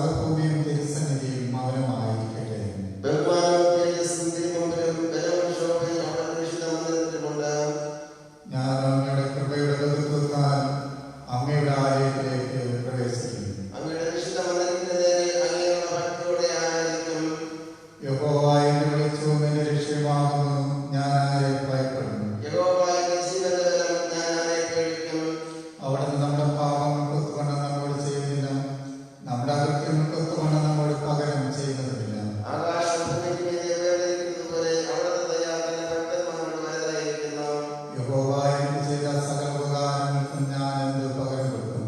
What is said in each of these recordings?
സർവ്വഭൂമിയും തിരുസന്നിധിയിൽ മൗനമായിരിക്കട്ടെ. ഞാൻ അങ്ങയുടെ കൃപയുടെ ബന്ധുത്വത്താൽ അങ്ങയുടെ ആലയത്തിലേക്ക് പ്രവേശിക്കും. യഹോവ എന്നെ വിളിച്ചു, എന്റെ രക്ഷയുമാകുന്നു, ഞാൻ ആരെ ഭയപ്പെടുന്നു. അവിടുന്ന് നമ്മുടെ പാപങ്ങൾക്കൊത്തുകൊണ്ട് നമ്മോട് ചെയ്യുന്നില്ല, നമ്മുടെ അകൃത്യങ്ങൾക്കൊത്തുകൊണ്ട് നമ്മോട് പകരം ചെയ്യുന്നതുമില്ല. യഹോവ എനിക്ക് ചെയ്ത സകല ഉപകാരങ്ങൾക്കും ഞാൻ എന്ത് പകരം കൊടുക്കും?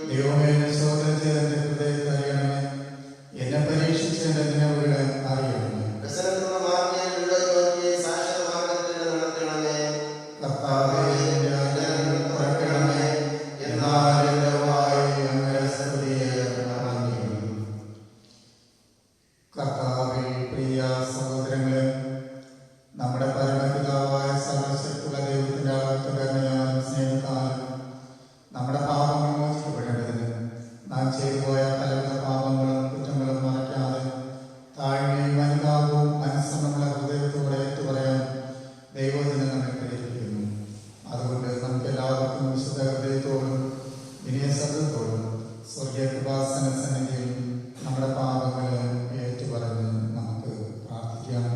ദൈവമേ, എന്നെ ശോധന ചെയ്ത് എന്റെ ഹൃദയത്തെ അറിയണമേ, എന്നെ പരീക്ഷിച്ച് എന്റെ നിലവുകളെ അറിയണമേ. കർത്താവേ, എന്റെ ആഗ്രഹങ്ങൾ തുറക്കണമേ, എന്നാൽ എന്റെ വായ് അങ്ങയുടെ സ്തുതിയെ അറിയിക്കും. കർത്താവിൽ പ്രിയ സഹോദരങ്ങളെ, നമ്മുടെ പരമപിതാവായ സർവശക്തിയുള്ള ദൈവത്തിന്റെ ആത്മകരുണയാലും സ്നേഹത്താലും നമ്മുടെ പാപങ്ങൾ മോചിക്കപ്പെടേണ്ടതിന് നാം ചെയ്തു പോയ പലവിധ പാപങ്ങളും കുറ്റങ്ങളും മറയ്ക്കാതെ താഴ്മയും അനുതാപവും അനുസരണമുള്ള ഹൃദയത്തോടെ ഏറ്റുപറയാൻ ദൈവത്തിന് നമ്മെ പ്രേരിപ്പിക്കുന്നു. അതുകൊണ്ട് നമുക്ക് എല്ലാവർക്കും വിശുദ്ധ ഹൃദയത്തോടും വിനയശബ്ദത്തോടും സ്വർഗീയ കൃപാസന സന്നിധിയിൽ നമ്മുടെ പാപങ്ങളെ ഏറ്റുപറഞ്ഞ് നമുക്ക് പ്രാർത്ഥിക്കാം.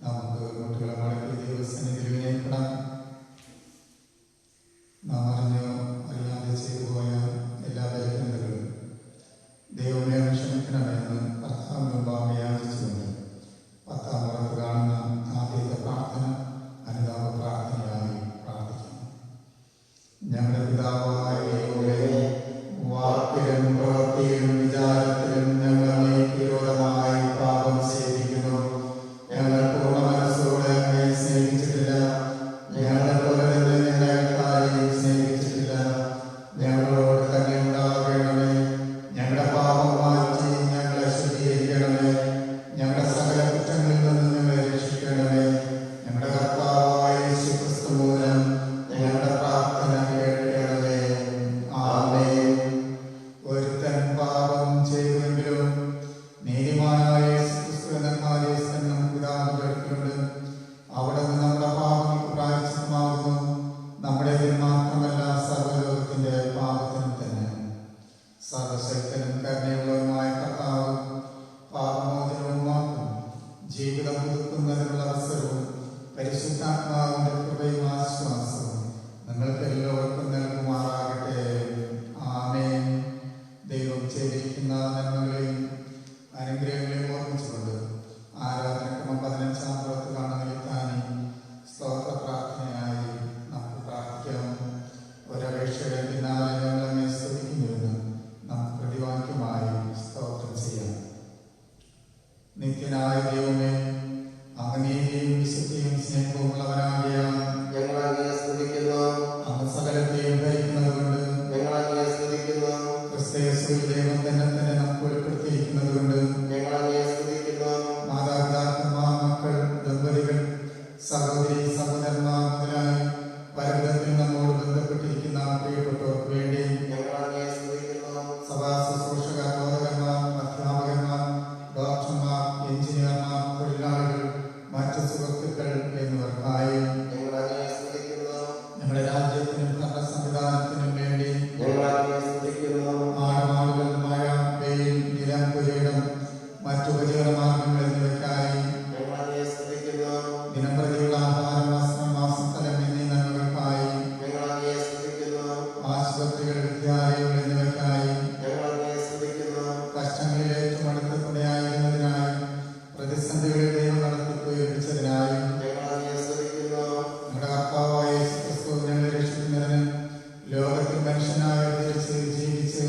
നമുക്ക് മുട്ടുകളെ മടക്കി ദൈവസന്നിധിയിൽ വിനയിക്കണം. നാം അറിഞ്ഞോ അറിയാതെ ചെയ്തു പോയ എല്ലാ ബലഹീനതകളും ദൈവമേ ക്ഷമിക്കണമെന്ന് കർത്താവിന് മുമ്പാകെ യാചിച്ചുകൊണ്ട് 10-ാം പുറത്ത് കാണുന്ന ആദ്യത്തെ പ്രാർത്ഥന അനുതാപ പ്രാർത്ഥനയായി പ്രാർത്ഥിക്കുന്നു. ഞങ്ങളുടെ പിതാവായ ദൈവമേ, വാക്കിലും പ്രവൃത്തിയിലും വിചാരത്തിലും ഞങ്ങൾ അങ്ങേക്ക് വിരോധമായി പാപം ചെയ്തിരിക്കുന്നു. ഞങ്ങൾ പൂർണ്ണ മനസ്സോടെ അങ്ങയെ സ്നേഹിച്ചിട്ടില്ല. ഞങ്ങളെ പോലെ തന്നെ ഞങ്ങളെ ആരെയും സ്നേഹിച്ചിട്ടില്ല. ഞങ്ങളോട് തന്നെ ഉണ്ടാകണമേ. ഞങ്ങളുടെ പാപം മാറ്റി ഞങ്ങളെ ശുദ്ധീകരിക്കണമേ. ഞങ്ങളുടെ സകല കുറ്റങ്ങളിൽ നിന്ന് ഞങ്ങളെ രക്ഷിക്കണമേ. ഞങ്ങളുടെ കർത്താവായ യേശുക്രിസ്തു മൂലം ഞങ്ങളുടെ പ്രാർത്ഥന കേൾക്കണമേ. ആമേൻ. ഒരുത്തൻ പാപം ചെയ്തുവെങ്കിലും നീതിമാനായ യേശുക്രിസ്തു എന്ന കാര്യസ്ഥൻ നമുക്ക് പിതാവിന്റെ അടുക്കലുണ്ട്. അവിടെ നിന്ന് നമ്മുടെ പാപങ്ങൾക്ക് പ്രായശ്ചിത്തമാകുന്നു. നമ്മുടെ മാത്രമല്ല, സർവ്വലോകത്തിന്റെ പാപത്തിനും തന്നെ. സർവശക്തനും കരുണയുള്ളവനുമായ കർത്താവ് പാപമോചനവുമാക്കും ജീവിതം പുതുക്കുന്നതിനുള്ള അവസരവും പരിശുദ്ധാത്മാവിന്റെ കൃപയും ആശ്വാസവും നിങ്ങൾക്ക് എല്ലാവർക്കും നൽകുമാറാകട്ടെ. ആമേൻ. ദൈവം ചെയ്തിരിക്കുന്ന നന്മകളെയും അനുഗ്രഹങ്ങളെയും ഓർമ്മിച്ചുകൊണ്ട് ആരാധനക്രമം 15-ാം പുറത്ത് കാണുന്ന ലിത്താനി സ്തോത്ര പ്രാർത്ഥനയായി നമുക്ക് പ്രാർത്ഥിക്കാം. ഒരപേക്ഷയുടെ പിന്നാലെ ഞങ്ങൾ അങ്ങയെ സ്തുതിക്കുന്നുവെന്ന് നമുക്ക് പ്രതിവാക്യമായി സ്തോത്രം ചെയ്യാം. നിത്യനായ ദൈവമേ, അങ്ങനെയും വിശുദ്ധിയും സ്നേഹവുമുള്ളവനാകിയാൽ ഞങ്ങൾ അങ്ങയെ സ്തുതിക്കുന്നു. അങ്ങ് സകലത്തെയും ഭരിക്കുന്നതുകൊണ്ട് ഞങ്ങൾ അങ്ങയെ സ്തുതിക്കുന്നു. ക്രിസ്തയേശുവിൽ ദൈവം തന്നെ നമുക്ക് വെളിപ്പെടുത്തിയിരിക്കുന്നതുകൊണ്ട് ഞങ്ങൾ അങ്ങയെ സ്തുതിക്കുന്നു. മാതാപിതാക്കന്മാർ, മക്കൾ, ദമ്പതികൾ, സഹോദരി, സഹോദരന്മാർ മുതലായി പലവിധത്തിൽ നമ്മോട് ബന്ധപ്പെട്ടിരിക്കുന്ന പ്രിയപ്പെട്ടവർക്ക് വേണ്ടി ഞങ്ങൾ അങ്ങയെ സ്തുതിക്കുന്നു. സഭാ ശുശ്രൂഷകർ, ബോധകന്മാർ, അധ്യാപകന്മാർ, ഡോക്ടർമാർ, എഞ്ചിനീയർമാർ, തൊഴിലാളികൾ, മറ്റ് സുഹൃത്തുക്കൾ എന്നിവർക്കായി ഞങ്ങൾ അങ്ങയെ സ്തുതിക്കുന്നു. ഞങ്ങളുടെ രാജ്യത്തിനും ഭരണ സംവിധാനത്തിനും വേണ്ടി ഞങ്ങൾ അങ്ങയെ സ്തുതിക്കുന്നു. ആടുമാടുകൾ, മഴ, വെയിൽ, നിലം, പുരയിടം, മറ്റു ഉപജീവനമാർഗങ്ങൾ എന്നിവയ്ക്കായി ഞങ്ങൾ അങ്ങയെ സ്തുതിക്കുന്നു. ദിനംപ്രതിയുള്ള ആഹാരം, വസ്ത്രം, വാസസ്ഥലം എന്നീ നന്മകൾക്കായി ഞങ്ങൾ അങ്ങയെ സ്തുതിക്കുന്നു. ആശുപത്രികൾ, വിദ്യാലയങ്ങൾ എന്നിവയ്ക്കായി ഞങ്ങൾ അങ്ങയെ സ്തുതിക്കുന്നു. കഷ്ടങ്ങളിൽ ഏറ്റവും അടുത്ത തുണയായിരുന്നതിനായി പ്രതിസന്ധികളിൽ ദൈവം നടത്തിപ്പോയിപ്പിച്ചതിനായി ഞങ്ങൾ അങ്ങയെ സ്തുതിക്കുന്നു. നമ്മുടെ കർത്താവായ യേശുക്രിസ്തു ഞങ്ങളെ രക്ഷിക്കുന്നതിന് ലോകത്തിൽ മനുഷ്യനായി അവതരിച്ച് ജീവിച്ച്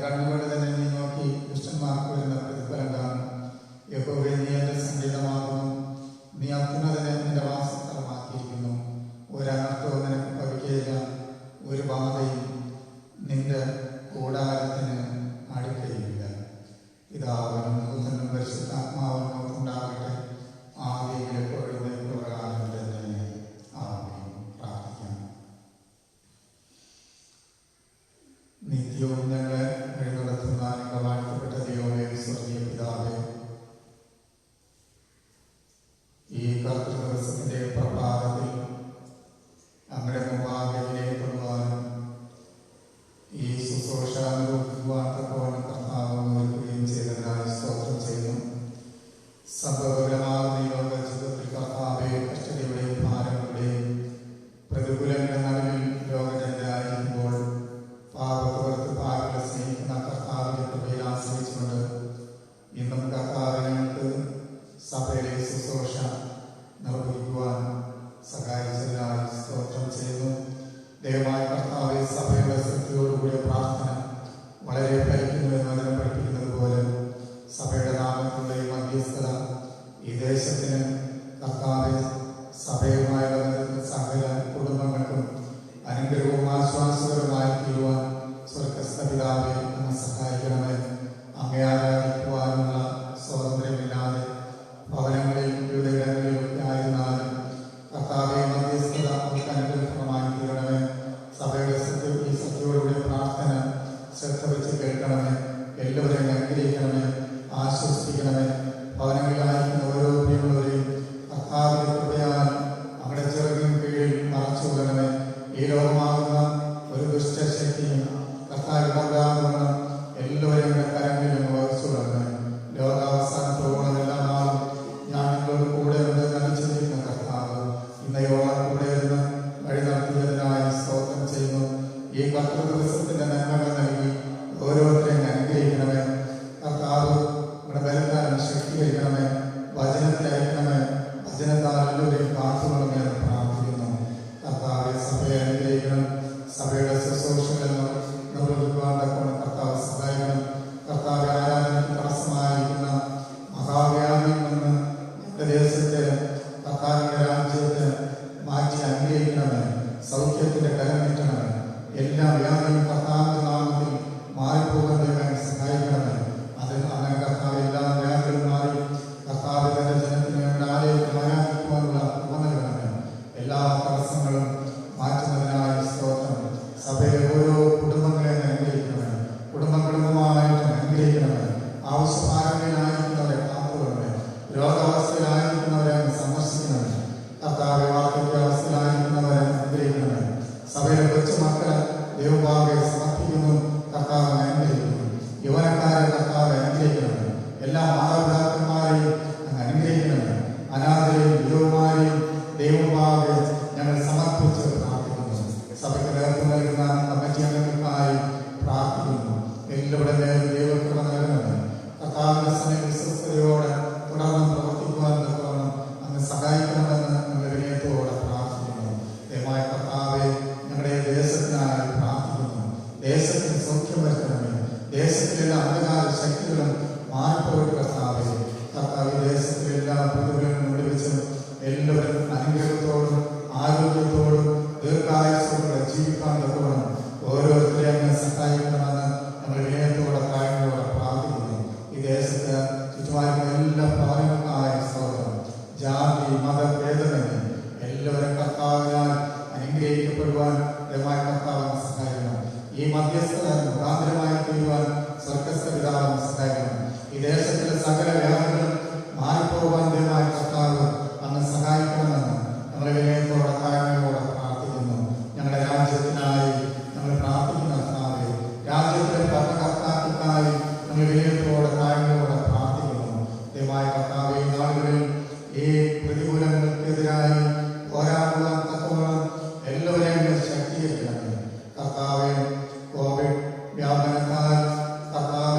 കണ്ണുകൊണ്ട് തന്നെ നീ നോക്കി ദുഷ്ടന്മാർക്ക് വരുന്ന പ്രതിഫലം കാണും. യഹോവേ, നീ എന്റെ സംഗീതമാകുന്നു. നീ അത്യുന്നതനെ നിന്റെ വാസസ്ഥലമാക്കിയിരിക്കുന്നു. ഒരനർത്ഥവും നിനക്ക് ഭവിക്കുകയില്ല. ഒരു ബാധയും നിന്റെ കൂടാരത്തിന് അടുക്കയില്ല. പിതാവിനും പുത്രനും പരിശുദ്ധാത്മാവിനും ഉണ്ടാകട്ടെ. ആദിയിൽ എപ്പോഴും എപ്രകാരം തന്നെ. ആമേൻ. പ്രാർത്ഥിക്കാം. നിത്യവും ഞങ്ങളെ വഴി നടത്തുന്ന ഞങ്ങളുടെ വാഴ്ത്തപ്പെട്ട ദൈവമേ, സ്വർഗീയ പിതാവേ, ഈ കർത്തൃ ദിവസത്തിന്റെ പ്രഭാതത്തിൽ അങ്ങയുടെ മുമ്പാകെ വിനയപ്പെടുവാനും ഈ ശുശ്രൂഷ അനുഭവിക്കുവാൻ തക്കവണ്ണം കർത്താവ് ഒരുക്കുകയും ചെയ്തതിനായി സ്തോത്രം ചെയ്യുന്നു. സംഭവപരമാകുന്ന ഈ ലോക ജീവിതത്തിൽ കർത്താവെ, കഷ്ടതയുടെയും ഭാരങ്ങളുടെയും പ്രതികൂലങ്ങളുടെ നടുവിൽ ലോകജനരായിരിക്കുമ്പോൾ പാപത്തോർത്ത് പാപികളെ സ്നേഹിക്കുന്ന കർത്താവിന്റെ കൃപയിൽ ആശ്രയിച്ചുകൊണ്ട് ഇന്നും കർത്താവ് ഞങ്ങൾക്ക് സഭയിലെ ശുശ്രൂഷ നിർവഹിക്കുവാൻ സഹായിച്ചതിനായി സ്തോത്രം ചെയ്യുന്നു. ദയവായി കർത്താവെ, സഭയുടെ ശക്തിയോടുകൂടിയ പ്രാർത്ഥന വളരെ ഫലിക്കുന്നുവെന്ന് അതിനെ പഠിപ്പിക്കുന്നത് പോലെ സഭയുടെ നാമത്തിലുള്ള ഈ മധ്യസ്ഥത ഈ ദേശത്തിന് കർത്താവെ സഭയുമായി ബന്ധപ്പെട്ട സകല കുടുംബങ്ങൾക്കും അനുഗ്രഹവും ആശ്വാസകരമായി തീരുവാൻ സ്വർഗസ്ഥ പിതാവെ അങ്ങ് സഹായിക്കണമേ. അങ്ങേ ആരാധിക്കുവാനുള്ള സ്വാതന്ത്ര്യമില്ലാതെ ഭവനങ്ങളിൽ വിവിധയിടങ്ങളിലൊക്കെ ആയിരുന്നാലും കർത്താവെ മധ്യസ്ഥത അവർക്ക് അനുഗ്രഹമായി തീരണമേ. സഭയുടെ ഈ സത്യയോടുകൂടി പ്രാർത്ഥന ശ്രദ്ധ വെച്ച് കേൾക്കണമേ. എല്ലാവരെയും അനുഗ്രഹിക്കണമേ, ആശ്വസിപ്പിക്കണമേ. ഭവനങ്ങളിലായിരിക്കുന്ന ഓരോ പ്രിയമുള്ളവരെയും കർത്താവിന്റെ കൃപയാൽ അവിടെ ചെറുകിനും കീഴിൽ മറച്ചുകൊള്ളണമേ. ഈ ലോകമാകുന്ന ഒരു ദുഷ്ടശക്തിയും കർത്താവിടാകുന്ന എല്ലാവരെയും കരങ്ങളിലും വഹിച്ചുകൊള്ളണമേ. ലോകാവസാനത്തോളം എല്ലാ നാളും ഞാൻ നിങ്ങളോട് കൂടെ ഉണ്ട് നടിച്ചിരിക്കുന്ന കർത്താവ് ഇന്നയോളം കൂടെ ഇരുന്ന് വഴി നടത്തിയതിനായി സ്തോത്രം ചെയ്യുന്നു. ഈ കർത്തൃ ദിവസത്തിന്റെ നന്മകൾ നൽകി ഓരോരുത്തരെയും അനുഗ്രഹിക്കണമേ. കർത്താവ് ഇവിടെ ബലത്താലും ശക്തീകരിക്കണമേ. വചനത്തെ അയക്കണമേ. വചനത്താൽ എല്ലാവരെയും കാത്തുകൊള്ളണമേ എന്ന് പ്രാർത്ഥിക്കുന്നു. കർത്താവെ, സഭയെ അനുഗ്രഹിക്കണം. സഭയുടെ ശുശ്രൂഷകൾ നിർവഹിക്കുവാൻ തക്കവണ്ണം കർത്താവ് സഹായിക്കണം. കർത്താവ് ആരാധനയ്ക്ക് തടസ്സമായിരിക്കുന്ന മഹാവ്യാധിയിൽ നിന്ന് നമ്മുടെ ദേശത്തെ കർത്താവിന്റെ രാജ്യത്തെ മാറ്റി അനുഗ്രഹിക്കണമേ. സൗഖ്യത്തിന്റെ കരം നീട്ടണമേ. എല്ലാ വ്യാധിയും കർത്താവിന്റെ നാമത്തിൽ മാറിപ്പോകാൻ സഹായിക്കണമേ. അങ്ങനെ കർത്താവ് എല്ലാ വ്യാധികളും മാറി കർത്താവ് തന്റെ ജനത്തിന് വേണ്ട ആലയത്തിൽ ആരാധിക്കുവാനുള്ള കൃപ നൽകണമേ. എല്ലാ തടസ്സങ്ങളും മാറ്റുന്നതിനായി സ്തോത്രം. സഭയിലെ ഓരോ കുടുംബങ്ങളെ അനുഗ്രഹിക്കണമേ. കുടുംബമായിട്ട് അനുഗ്രഹിക്കണമേ. ആവശ്യഭാരങ്ങളിലായിരിക്കുന്നവരെ കാത്തുകൊള്ളണമേ. രോഗാവസ്ഥയിലായിരിക്കുന്നവരെ സന്ദർശിക്കണമേ. കർത്താവ് വാർദ്ധക്യാവസ്ഥയിലായിരിക്കുന്നവരെ അനുഗ്രഹിക്കണമേ. സഭയിലെ കൊച്ചുമക്കളെ ദൈവഭാവെ സമർപ്പിക്കുന്നു. കർത്താവ് അനുഗ്രഹിക്കുന്നു. യൗവനക്കാരെ കർത്താവ് അനുഗ്രഹിക്കണമേ. എല്ലാ മാതാപിതാക്കന്മാരെയും അങ്ങ് അനുഗ്രഹിക്കണമേ. അനാഥരെയും വിധവമാരെയും ദൈവഭാവെ ഞങ്ങൾ സമർപ്പിച്ച് പ്രാർത്ഥിക്കുന്നു. സഭയ്ക്ക് നേതൃത്വം നൽകുന്ന കമ്മിറ്റി അംഗങ്ങൾക്കായി പ്രാർത്ഥിക്കുന്നു. എല്ലാവരുടെ മേലും ദൈവകൃപ നൽകണമേ. കർത്താവിന്റെ സമയം വിശ്വസ്തയോടെ തുടർന്ന് പ്രവർത്തിക്കുവാൻ തക്കവണ്ണം അങ്ങ് സഹായിക്കണമെന്ന് ഞങ്ങളുടെ വിനയത്തോടെ പ്രാർത്ഥിക്കുന്നു. ദയവായ കർത്താവെ, ഞങ്ങളുടെ ദേശത്തിനായി പ്രാർത്ഥിക്കുന്നു. ദേശത്തിന് സൗഖ്യം വരുത്തണമേ. ദേശത്തിലെ അന്ധകാര ശക്തികളും മാറിപ്പോയിട്ട് കർത്താവെ, കർത്താവ് ദേശത്തിലെ എല്ലാ പ്രതികൂലങ്ങളും വിടുവിച്ച് എല്ലാവരും അനുഗ്രഹത്തോടും ആരോഗ്യത്തോടും ദീർഘായുസ്സോടെ ജീവിക്കാൻ തക്കവണ്ണം ഓരോരുത്തരെയും അങ്ങ് സഹായിക്കണമെന്ന് ഞങ്ങൾ വിനയത്തോടെ താഴ്മയോടെ പ്രാർത്ഥിക്കുന്നു. ഈ ദേശത്ത് ചുറ്റുമായിരുന്ന എല്ലാ ഭവനങ്ങൾക്കായ സ്തോത്രം. ജാതി മതഭേദമന്യേ എല്ലാവരും കർത്താവിനാൽ അനുഗ്രഹിക്കപ്പെടുവാൻ ദയവായി കർത്താവിനെ സഹായിക്കണം. ഈ മധ്യസ്ഥത മുഖാന്തരമായി തീരുവാൻ സ്വർഗസ്ഥ പിതാവിനെ സഹായിക്കണം. ഈ ദേശത്തിലെ സകല വ്യാധികളും മാറിപ്പോകാൻ ദയവായി കർത്താവ് അങ്ങ് സഹായിക്കണമെന്ന് ഞങ്ങളുടെ വിനയത്തോടെ താഴ്മയോടെ പ്രാർത്ഥിക്കുന്നു. ഞങ്ങളുടെ രാജ്യത്തിനായി ഞങ്ങൾ പ്രാർത്ഥിക്കുന്ന കർത്താവെ, രാജ്യത്തിലെ ഭരണകർത്താക്കൾക്കായി ഞങ്ങൾ വിനയത്തോടെ താഴ്മയോടെ പ്രാർത്ഥിക്കുന്നു. ദയവായ കർത്താവെ, നാടുകളിൽ ഈ പ്രതികൂലങ്ങൾക്കെതിരായി പോരാടുവാൻ തക്കവണ്ണം എല്ലാവരെയും ശക്തീകരിക്കണമേ. കർത്താവെ, കോവിഡ് വ്യാപനത്താൽ കർത്താവെ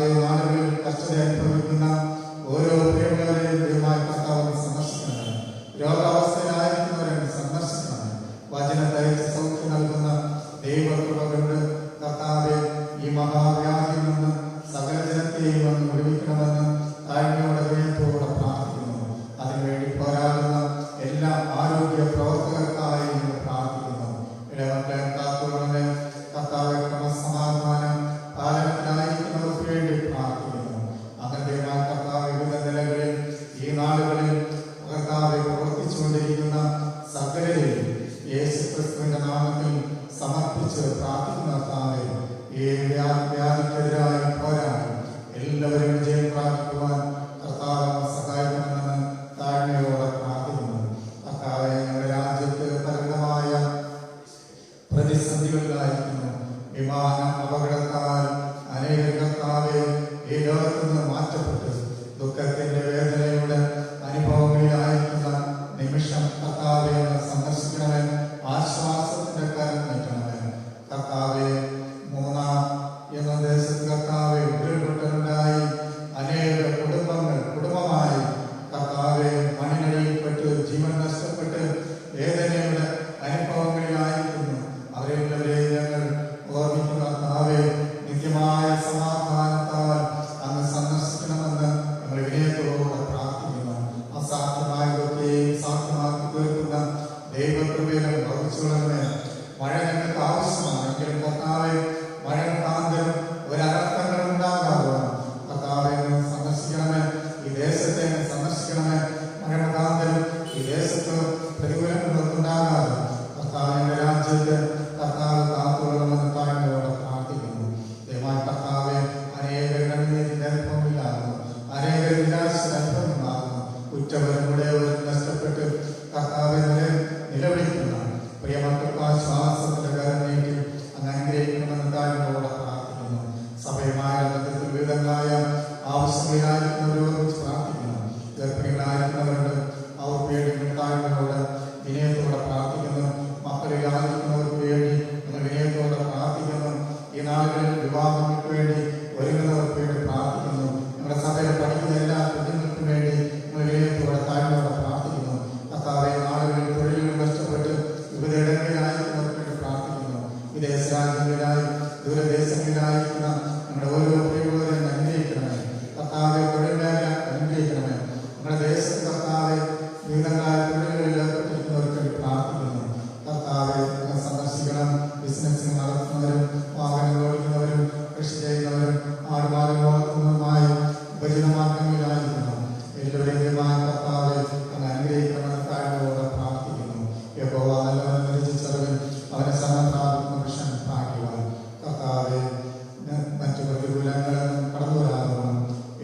ആടുമാടും വളർത്തുന്നതുമായ ഉപജീവന മാർഗങ്ങളിലായിരിക്കുന്നു. എല്ലാവരെയും കർത്താവെ അങ്ങ് അനുഗ്രഹിക്കണമെന്ന് താഴ്മയോടെ പ്രാർത്ഥിക്കുന്നു. യഹോവ നല്ലവനെ നിരീക്ഷിച്ചറിവൻ അവനെ സമയം പ്രാപിക്കുന്ന പുരുഷൻ ഭാഗ്യവാൻ. കർത്താവെ മറ്റു പ്രതികൂലങ്ങളിൽ കടന്നു വരാതെന്നും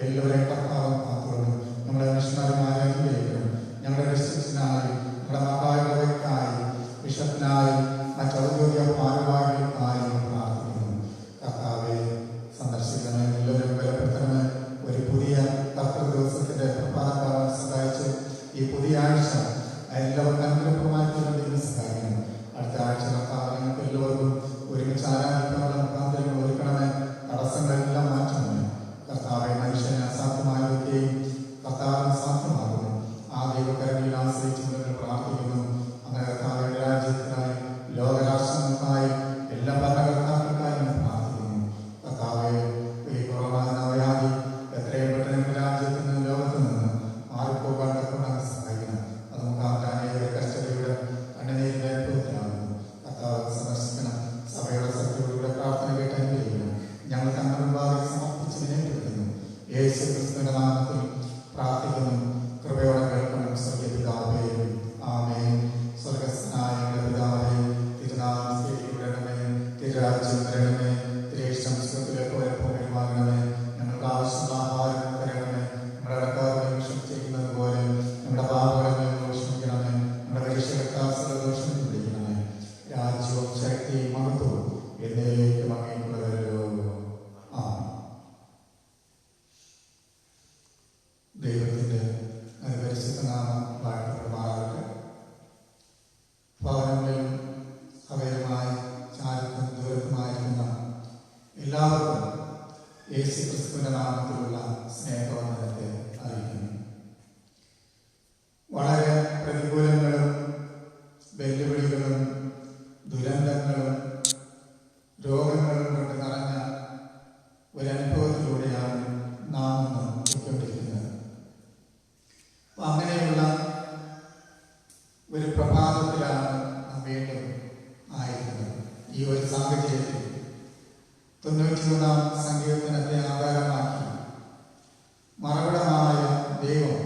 എല്ലാവരെയും കർത്താവ് കാത്തുകൊള്ളും. നമ്മുടെ മിഷണറിമാരെ അനുഗ്രഹിക്കണം. ഞങ്ങളുടെ ഡിസ്ട്രിക്റ്റിനായി, നമ്മുടെ മഹായോഗയ്ക്കായി, ബിഷപ്പിനായി, മറ്റ് ഔദ്യോഗിക ഭാരവാഹികൾക്കായി പ്രാർത്ഥിക്കുന്നു. കർത്താവെ സന്ദർശിക്കണമേ, എല്ലാവരും ബലപ്പെടുത്തണമേ. ഒരു പുതിയ കർത്തൃ ദിവസത്തിന്റെ പ്രഭാതകാലം സഹായിച്ച് ഈ പുതിയ ആഴ്ച എല്ലാവർക്കും അനുഗ്രഹമായിട്ട് ദൈവം സഹായിക്കണം. അടുത്ത ആഴ്ച കർത്താവ് ഞങ്ങൾക്ക് എല്ലാവർക്കും ഒരുമിച്ച് ആരാധിക്കാനുള്ള മുഖാന്തരങ്ങൾ ഒരുക്കണമേ. തടസ്സങ്ങളെല്ലാം മാറ്റണമേ. കർത്താവെ മനുഷ്യനെ അസാധ്യമായതൊക്കെയും കർത്താവിന് സാധ്യമാകുന്നു. ആ ദൈവകരങ്ങളിൽ ആശ്രയിച്ച് നിങ്ങൾ പ്രാർത്ഥിക്കുന്നു. അങ്ങനെ കർത്താവിന്റെ രാജ്യത്തിനായി, ലോകരാഷ്ട്രങ്ങൾക്കായി, എല്ലാ ഭരണകർത്താക്കൾക്കായി ഞാൻ പ്രാർത്ഥിക്കുന്നു. കർത്താവെ ഈ കൊറോണ എന്ന വ്യാധി എത്രയും പെട്ടെന്ന് രാജ്യത്തിൽ നിന്ന്, ലോകത്ത് നിന്ന് മാറിപ്പോകാൻ തക്കവണ്ണം സഹായിക്കണം. അത് മുഖാന്തരം അനേകരെ കഷ്ടതയുടെ കണ്ണുനീരിന്റെ അനുഭവത്തിലാകുന്നു. കർത്താവ് സന്ദർശിക്കണം. സഭയുടെ സത്യങ്ങളുടെ പ്രാർത്ഥന കേട്ട് അനുഗ്രഹിക്കണം. ഞങ്ങൾ തങ്ങളുടെ മുമ്പാകെ സമർപ്പിച്ച് വിനയപ്പെടുത്തുന്നു. യേശു ക്രിസ്തുവിന്റെ നാമത്തിൽ പ്രാർത്ഥിക്കുന്നു. കൃപയോടെ കേൾക്കണം. സ്വർഗ്ഗപിതാവേ, ആമേൻ. സ്വർഗ്ഗസ്ഥനായ ഞങ്ങളുടെ പിതാവേ, തിരുനാമം സ്തുതിക്കപ്പെടണമേ. തിരുരാജ്യം വരണമേ. തിരുയിഷ്ടം സ്വർഗ്ഗത്തിലെ പോലെ ഭൂമിയിലുമാകണമേ. ഞങ്ങൾക്ക് ആവശ്യമുള്ള ആഹാരം തരണമേ. ഞങ്ങളുടെ കടക്കാരെ ക്ഷമിച്ചിരിക്കുന്നത് പോലെ ഞങ്ങളുടെ പാപങ്ങളെ ക്ഷമിക്കണമേ. ഞങ്ങളുടെ പരീക്ഷകർക്കാർ ദോഷം പിടിക്കണമേ. രാജ്യവും ശക്തിയും മഹത്വവും എന്നേക്കും അങ്ങേക്കുള്ളവരല്ലോ. ദൈവത്തിന്റെ പരിശുദ്ധ നാമം വാഴ്ത്തപ്പെടുമാറാകട്ടെ. ഭവനങ്ങളിലും അവരുമായി ചാരിത്രം ദൂരത്തുമായിരിക്കുന്ന എല്ലാവർക്കും യേശു ക്രിസ്തുവിന്റെ നാമത്തിലുള്ള സ്നേഹവന്ദനത്തെ അറിയിക്കുന്നു. വളരെ പ്രതികൂലങ്ങളും വെല്ലുവിളികളും ദുരന്തങ്ങളും രോഗങ്ങളും കൊണ്ട് നിറഞ്ഞ ഒരനുഭവത്തിലൂടെയാണ് നാം ഇന്ന് പോയിക്കൊണ്ടിരിക്കുന്നത്. അങ്ങനെയുള്ള ഒരു പ്രഭാതത്തിലാണ് നാം വീണ്ടും ആയിരിക്കുന്നത്. ഈ ഒരു സാഹചര്യത്തിൽ 91-ാം സങ്കീർത്തനത്തെ ആധാരമാക്കി മറുപടമായ ദൈവം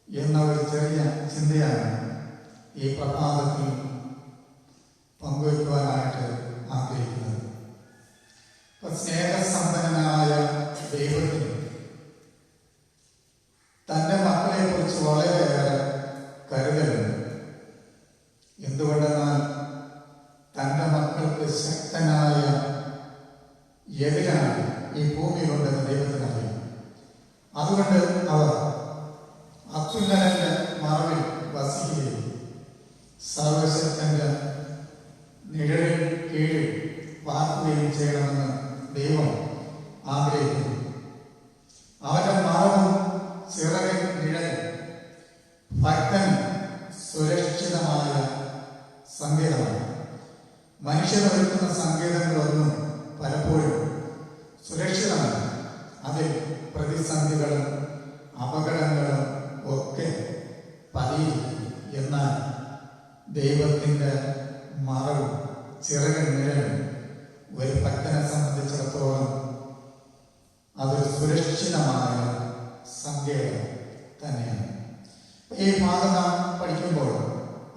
എന്ന ഒരു ചെറിയ ചിന്തയാണ് ഈ പ്രഭാതത്തിൽ പങ്കുവയ്ക്കുവാനായിട്ട് ആഗ്രഹിക്കുന്നത്. സ്നേഹസമ്പന്നനായ ദൈവത്തിന് തന്റെ മക്കളെ കുറിച്ച് വളരെയേറെ കരുതലുണ്ട്. എന്തുകൊണ്ടെന്നാൽ തന്റെ മക്കൾക്ക് ശക്തനായ എതിരാണ് ഈ ഭൂമിയിലുണ്ടെന്ന് ദൈവത്തിനറിയാം. അതുകൊണ്ട് അവർ അത്യുന്നതന്റെ മറവിൽ വസിക്കുകയും സർവശക്തന്റെ നിഴലിൽ കീഴിൽ പാർക്കുകയും ചെയ്യണമെന്ന് ദൈവം ആഗ്രഹിക്കുന്നു. അവന്റെ മറവും ചിറകിൻ നിഴലും ഭക്തന് സുരക്ഷിതമായ സങ്കേതമാണ്. മനുഷ്യർ ഒരുക്കുന്ന സങ്കേതങ്ങളൊന്നും പലപ്പോഴും സുരക്ഷിതമല്ല. അതിൽ പ്രതിസന്ധികളും അപകടങ്ങളും ഒക്കെ പതിയിരിക്കും. എന്നാൽ ദൈവത്തിന്റെ മറവും ചിറകിൻ നിഴലും ഒരു ഭക്തനെ സംബന്ധിച്ചിടത്തോളം അതൊരു സുരക്ഷിതമായ സങ്കേതം തന്നെയാണ്. ഈ ഭാഗം നാം പഠിക്കുമ്പോൾ,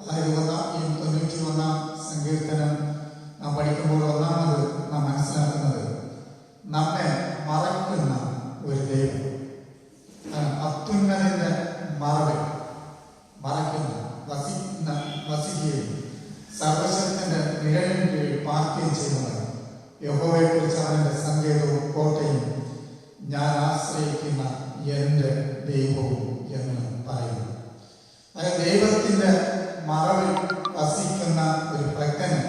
അതായത് ഈ 91-ാം സങ്കീർത്തനം നാം പഠിക്കുമ്പോൾ ഒന്നാമത് നാം മനസ്സിലാക്കുന്നത് നമ്മെ മറക്കുന്ന ഒരു ദൈവം, അത്യുന്നതിന്റെ മറവിൽ മറയ്ക്കുന്ന വസിക്കുകയും സർവശക്തന്റെ നിഴലിൻ കീഴിൽ പാർക്കുകയും ചെയ്യുന്നത്. യഹോവയെ കുറിച്ച് അവന്റെ സങ്കേതവും കോട്ടയും ഞാൻ ആശ്രയിക്കുന്ന എന്റെ ദൈവവും എന്ന് പറയുന്നു. അതായത് ദൈവത്തിന്റെ മറവിൽ വസിക്കുന്ന ഒരു ഭക്തന്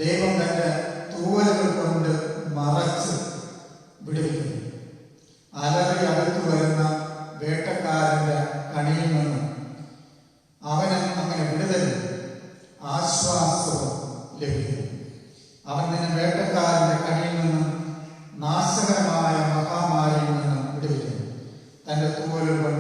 ദൈവം തന്റെ തൂവലുകൾ കൊണ്ട് മറച്ച് വിടുവിക്കുന്നു. അലറി അടുത്തു വരുന്ന വേട്ടക്കാരന്റെ കണിയിൽ നിന്നും അവന് അങ്ങനെ വിടുതലും ആശ്വാസവും ലഭിക്കുന്നു. അവൻ നിന്നെ വേട്ടക്കാരന്റെ കണിയിൽ നിന്നും നാശകരമായ മഹാമാരിയിൽ നിന്നും വിടുവിക്കുന്നു. തന്റെ തൂവലുകൾ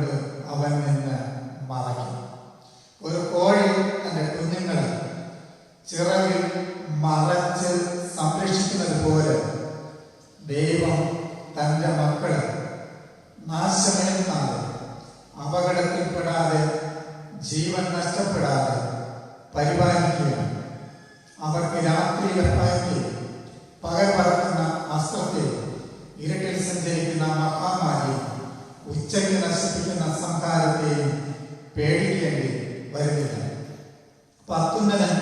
ദൈവം തൻ്റെ മക്കളെ നാശമേൽക്കാതെ, അപകടത്തിൽപ്പെടാതെ, ജീവൻ നഷ്ടപ്പെടാതെ പരിപാലിക്കുക. അവർക്ക് രാത്രിയിലെ ഭയത്തെ, പകൽ പറക്കുന്ന അസ്ത്രത്തെ, ഇരുട്ടിൽ സഞ്ചരിക്കുന്ന മഹാമാരിയെ, ഉച്ചയ്ക്ക് നശിപ്പിക്കുന്ന സംഹാരത്തെയും പേടിക്കേണ്ടി വരുന്നില്ല. അത്യുന്നതൻ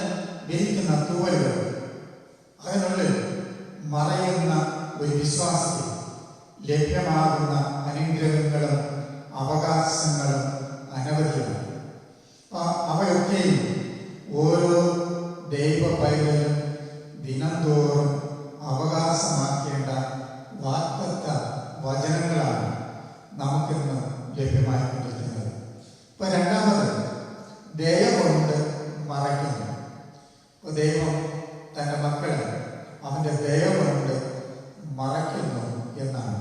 വിരിക്കുന്ന തൂവലുകൾ, അതിനുള്ളിൽ മറയുന്ന ഒരു വിശ്വാസത്തിൽ ലഭ്യമാകുന്ന അനുഗ്രഹങ്ങളും അവകാശങ്ങളും അനവധിയാണ്. അവയൊക്കെയും ഓരോ ദൈവ പൈതലും ദിനംതോറും അവകാശമാക്കേണ്ട വാഗ്ദത്ത വചനങ്ങളാണ് നമുക്കിന്ന് ലഭ്യമായിക്കൊണ്ടിരിക്കുന്നത്. രണ്ടാമത്, ദയ കൊണ്ട് മറയ്ക്കുന്നു. ദൈവം തൻ്റെ മക്കളെ അവൻ്റെ ദയ കൊണ്ട് മറയ്ക്കുന്നു എന്നാണ്.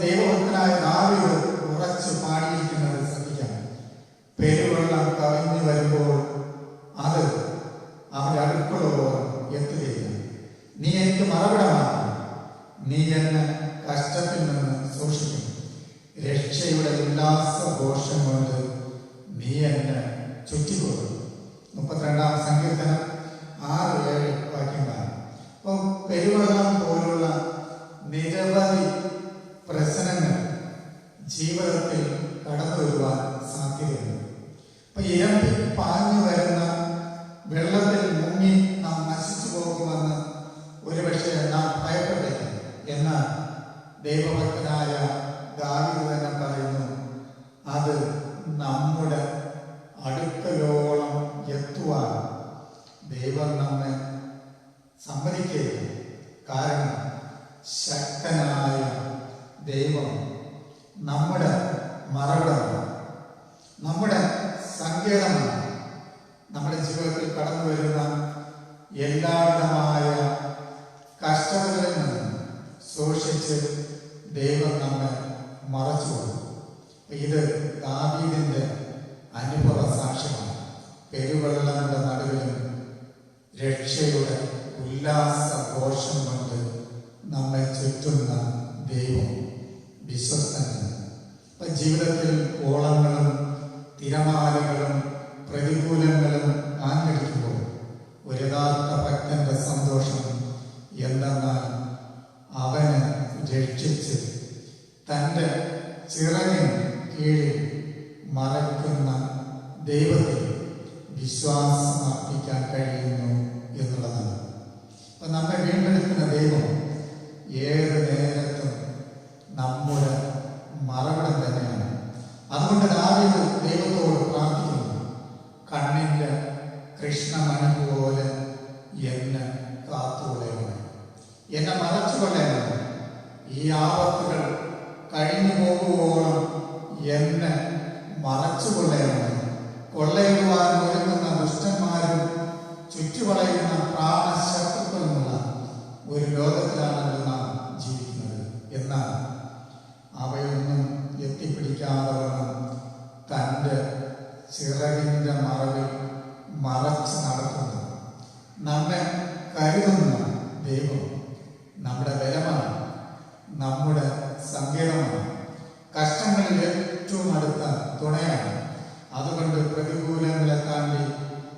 ദൈവഭക്തനായ ദാവീദ് ഉറച്ചു പാടിയിരിക്കുന്നത് ശ്രദ്ധിക്കാം. പെരുവെള്ളം കവിഞ്ഞു വരുമ്പോൾ അത് അവൻ്റെ അടുക്കളോളം എത്തുകയില്ല. നീ എനിക്ക് മറവിടമാണ്, നീ എന്നെ കഷ്ടത്തിൽ നിന്ന് സൂക്ഷിക്കും. രക്ഷയുടെ ഉല്ലാസഘോഷം കൊണ്ട് നീ എന്നെ ചുറ്റിക്കൊള്ളും. 32-ാം സങ്കീർത്തനം 6-7 വാക്യങ്ങളാണ്. അപ്പോൾ പെരുവെള്ളം പോലുള്ള നിരവധി പ്രശ്നങ്ങൾ ജീവിതത്തിൽ കടന്നു വരുവാൻ സാധ്യതയുണ്ട്. ഇരമ്പി പാഞ്ഞു വരുന്ന വെള്ളത്തിൽ മുങ്ങി നാം നശിച്ചു പോകുമെന്ന് ഒരുപക്ഷെ നാം ഭയപ്പെട്ടേക്കും. എന്നാൽ ദൈവഭക്തനായ ദാവീദ് തന്നെ പറയുന്നു, അത് നമ്മുടെ അടുക്കലോളം എത്തുവാൻ ദൈവം നമ്മെ സമ്മതിക്കുകയില്ല. കാരണം ശക്തനായ ദൈവം നമ്മുടെ മറവിടമാണ്, നമ്മുടെ സങ്കേതമാണ്. നമ്മുടെ ജീവിതത്തിൽ കടന്നു വരുന്ന എല്ലാവിധമായ കഷ്ടതകളിൽ നിന്ന് സൂക്ഷിച്ച് ദൈവം നമ്മെ മറച്ചുകൊള്ളും. ഇത് ദാവീദിന്റെ അനുഭവ സാക്ഷ്യമാണ്. പെരുവെള്ളങ്ങളുടെ നടുവിലും രക്ഷയുടെ ഉല്ലാസഘോഷം കൊണ്ട് നമ്മെ ചുറ്റുന്ന ദൈവം വിശ്വസ്തനാണ്. ജീവിതത്തിൽ ഓളങ്ങളും തിരമാലകളും പ്രതികൂലങ്ങളും ആഞ്ഞടിക്കുമ്പോൾ ഒരു യഥാർത്ഥ ഭക്തന്റെ സന്തോഷം എന്തെന്നാൽ അവനെ രക്ഷിച്ച് തൻ്റെ ചിറകിന് കീഴിൽ മറയ്ക്കുന്ന ദൈവത്തിൽ വിശ്വാസം അർപ്പിക്കാൻ കഴിയുന്നു എന്നുള്ളതാണ്. നമ്മെ വീണ്ടെടുക്കുന്ന ദൈവം ഏത് നേരത്തും നമ്മുടെ മറവിടം തന്നെയാണ്. അതുകൊണ്ട് ദാവീദ് ദൈവത്തോട് പ്രാർത്ഥിക്കുന്നു, കണ്ണിൻ്റെ കൃഷ്ണമണി പോലെ എന്നെ കാത്തുകൊള്ളേണം, എന്നെ മറച്ചുകൊള്ളേണം. ഈ ആപത്തുകൾ കഴിഞ്ഞു പോകുവോളം എന്നെ മറച്ചുകൊള്ളേണം. കൊള്ളയിടുവാൻ ഒരുങ്ങുന്ന ദുഷ്ടന്മാരും ചുറ്റുവളയുന്ന പ്രാണശത്രുക്കളുമുള്ള ഒരു ലോകത്തിലാണല്ലോ നാം ജീവിക്കുന്നത്. എന്നാൽ അവയൊന്നും എത്തിപ്പിടിക്കാതെ തൻ്റെ ചിറകിൻ്റെ മറവിൽ മറച്ച് നടത്തുന്നു. നമ്മെ കരുതുന്ന ദൈവം നമ്മുടെ ബലമാണ്, നമ്മുടെ സങ്കേതമാണ്, കഷ്ടങ്ങളിൽ ഏറ്റവും അടുത്ത തുണയാണ്. അതുകൊണ്ട് പ്രതികൂലങ്ങളെ താണ്ടി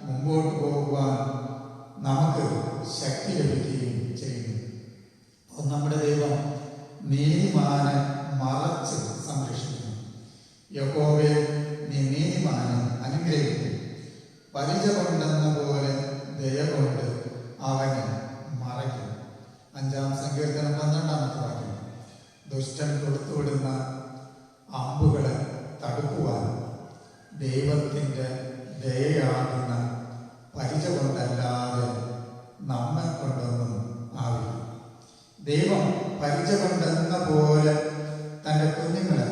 മുമ്പോട്ട് പോകുവാൻ നമുക്ക് ശക്തി ലഭിക്കുകയും ചെയ്യുന്നു. നമ്മുടെ ദൈവം നീതിമാനെ മറച്ച് സംരക്ഷിക്കുന്നു. യഹോവേ, നീ നീതിമാനെ അനുഗ്രഹിക്കും. പരിച കൊണ്ടെന്ന പോലെ ദയ കൊണ്ട് അവനെ മറയ്ക്കും. 5-ാം സങ്കീർത്തനം 12-ാമത്തെ വാക്യം. ദുഷ്ടൻ കൊടുത്തുവിടുന്ന അമ്പുകളെ തടുക്കുവാൻ ദൈവത്തിൻ്റെ ദയയാകുന്ന പരിച കൊണ്ടല്ലാതെ നമ്മെ കൊണ്ടൊന്നും ആവില്ല. ദൈവം പരിച കൊണ്ടെന്ന പോലെ തൻ്റെ കുഞ്ഞുങ്ങളെ